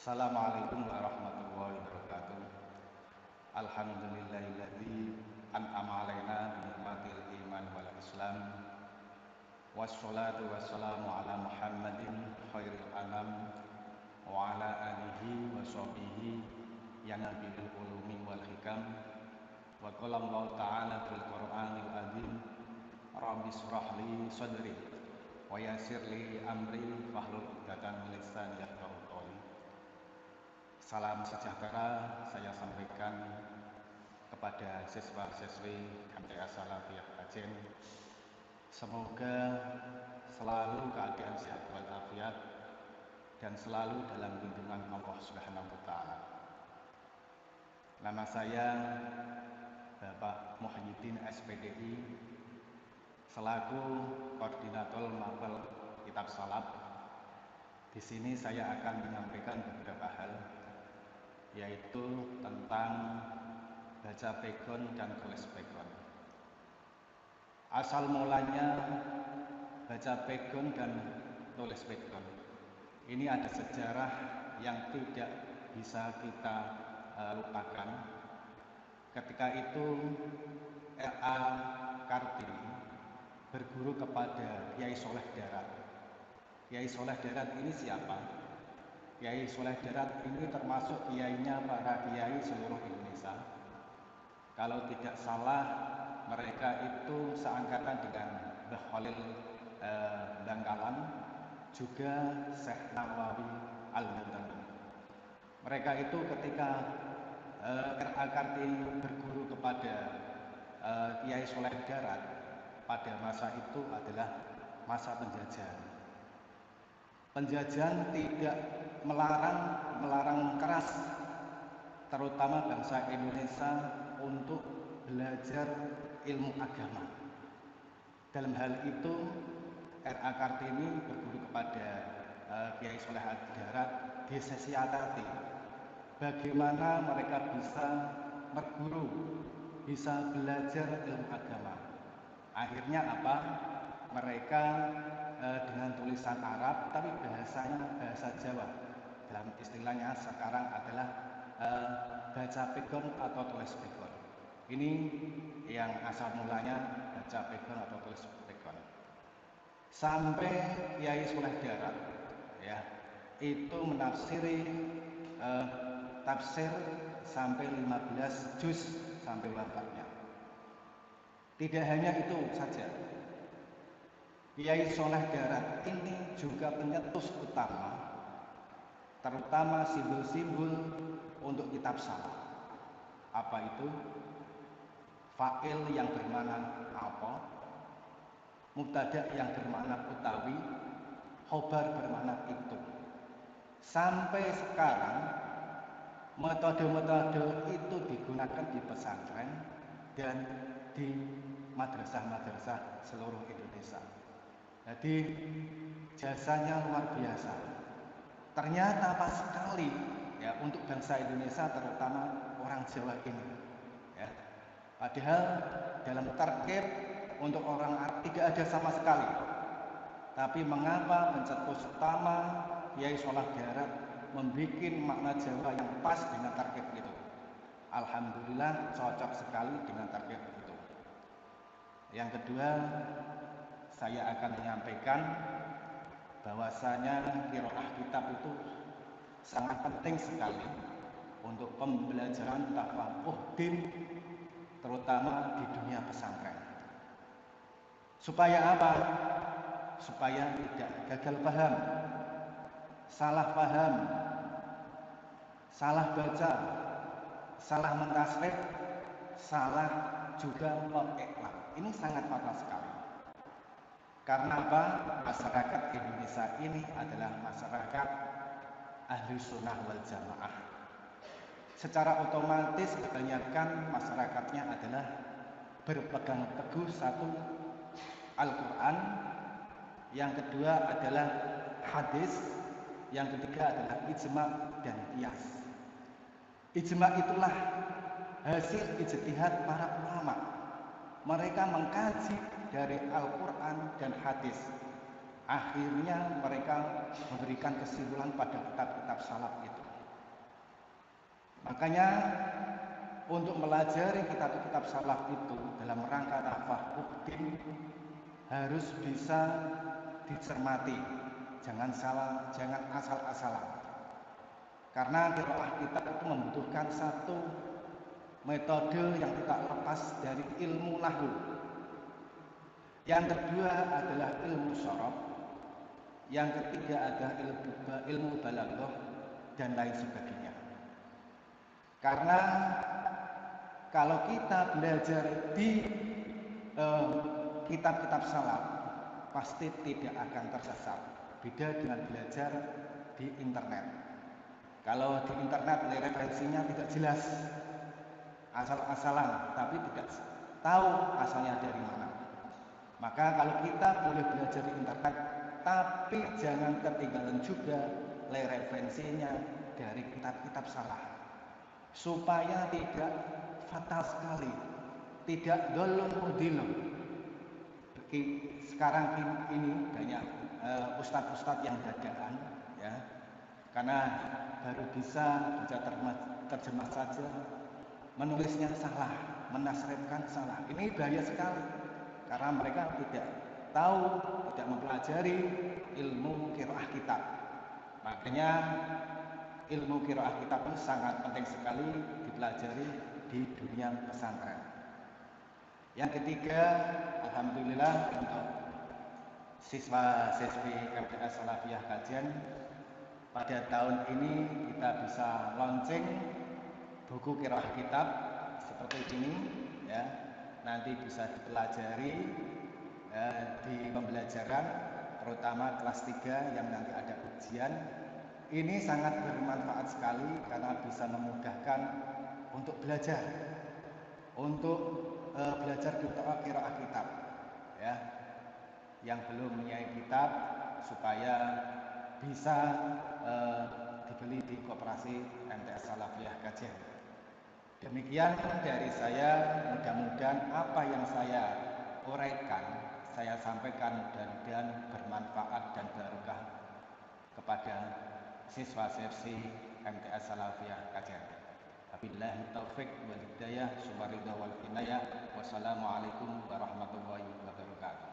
Assalamualaikum warahmatullahi wabarakatuh. Alhamdulillahilladzi an'ama alaina bi ni'matil iman wal islam. Wassalatu wassalamu ala Muhammadin khairil anam wa ala alihi wa sahbihi ya nabiyil ulumi wal hikam. Wa qala Allah ta'ala fil Qur'anil azim, Rabbi shrah li sadri wa yassir li amri wahlul 'uqdatam min lisani yafqahu qawli. Salam sejahtera saya sampaikan kepada siswa-siswi MTS Salafiyah Aceh. Semoga selalu keadaan sehat walafiat dan selalu dalam lindungan Allah Subhanahu wa taala. Nama saya Bapak Muhyiddin SPDI selaku koordinator mapel kitab salaf. Di sini saya akan menyampaikan beberapa hal, yaitu tentang baca pegon dan tulis pegon. Asal mulanya baca pegon dan tulis pegon ini ada sejarah yang tidak bisa kita lupakan. Ketika itu R.A. Kartini berguru kepada Kiai Soleh Darat. Kiai Soleh Darat ini siapa? Kiai Soleh Darat ini termasuk kiainya para kiai seluruh Indonesia. Kalau tidak salah, mereka itu seangkatan dengan Mbah Khalil Bangkalan, juga Syekh Nawawi Al-Bantani. Mereka itu ketika R.A. Kartini berguru kepada Kiai Soleh Darat pada masa itu adalah masa penjajahan. Penjajahan tidak melarang keras terutama bangsa Indonesia untuk belajar ilmu agama. Dalam hal itu R.A. Kartini berguru kepada Kiai Soleh Darat disesiatati bagaimana mereka bisa berguru, bisa belajar ilmu agama. Akhirnya apa? Mereka dengan tulisan Arab tapi bahasanya bahasa Jawa. Dalam istilahnya sekarang adalah baca pegon atau tulis pegon. Ini yang asal mulanya baca pegon atau tulis pegon. Sampai Kiai Soleh Darat ya, itu menafsiri tafsir sampai 15 juz sampai wafatnya. Tidak hanya itu saja, Kiai Soleh Darat ini juga penyetus utama, terutama simbol-simbol untuk kitab salaf. Apa itu? Fa'il yang bermakna apa, mubtada yang bermakna utawi, khobar bermakna itu. Sampai sekarang metode-metode itu digunakan di pesantren dan di madrasah-madrasah seluruh Indonesia. Jadi jasanya luar biasa. Ternyata pas sekali ya untuk bangsa Indonesia, terutama orang Jawa ini. Ya. Padahal dalam tarkib untuk orang Arab tidak ada sama sekali. Tapi mengapa pencetus utama Kiai Soleh Darat membuat makna Jawa yang pas dengan tarkib itu? Alhamdulillah cocok sekali dengan tarkib itu. Yang kedua, saya akan menyampaikan bahwasanya qiraah kitab itu sangat penting sekali untuk pembelajaran tafaqquh din, terutama di dunia pesantren. Supaya apa? Supaya tidak gagal paham, salah paham, salah baca, salah mentasrif, salah juga mengikhlas. Ini sangat fatal sekali. Karena apa? Masyarakat Indonesia ini adalah masyarakat ahli sunnah wal jamaah. Secara otomatis kebanyakan masyarakatnya adalah berpegang teguh satu Al-Quran, yang kedua adalah hadis, yang ketiga adalah ijma dan qiyas. Ijma itulah hasil ijtihad para ulama. Mereka mengkaji dari Al-Quran dan hadis. Akhirnya mereka memberikan kesimpulan pada kitab-kitab salaf itu. Makanya untuk melajari kitab-kitab salaf itu dalam rangka tafahuddin harus bisa dicermati, jangan asal-asalan. Karena qiraah kitab itu membutuhkan satu metode yang tidak lepas dari ilmu nahwu. Yang kedua adalah ilmu sorof, yang ketiga adalah ilmu balaghah dan lain sebagainya. Karena kalau kita belajar di kitab-kitab salaf pasti tidak akan tersesat. Beda dengan belajar di internet. Kalau di internet referensinya tidak jelas, asal-asalan, tapi tidak tahu asalnya dari mana. Maka kalau kita boleh belajar di internet, tapi jangan ketinggalan juga referensinya dari kitab-kitab salaf, supaya tidak fatal sekali, tidak dolun mudilun. Sekarang ini banyak ustadz-ustadz yang dadakan, ya, karena baru bisa baca terjemah saja, menulisnya salah, menasrifkan salah. Ini bahaya sekali, karena mereka tidak tahu, tidak mempelajari ilmu qiraah kitab. Makanya ilmu qiraah kitab itu sangat penting sekali dipelajari di dunia pesantren. Yang ketiga, alhamdulillah untuk siswa-siswi MTS Salafiyah Kajen pada tahun ini kita bisa launching buku qiraah kitab seperti ini, ya. Nanti bisa dipelajari di pembelajaran, terutama kelas 3 yang nanti ada ujian. Ini sangat bermanfaat sekali karena bisa memudahkan untuk belajar, belajar qiraah kitab, ya. Yang belum punya kitab supaya bisa dibeli di koperasi MTS Salafiyah Kajen. Demikian dari saya, mudah-mudahan apa yang saya uraikan, saya sampaikan dan bermanfaat dan barokah kepada siswa-siswi MTS Salafiyah Kajen. Wabillahi taufik wal hidayah, sumaridha wal inayah. Wassalamualaikum warahmatullahi wabarakatuh.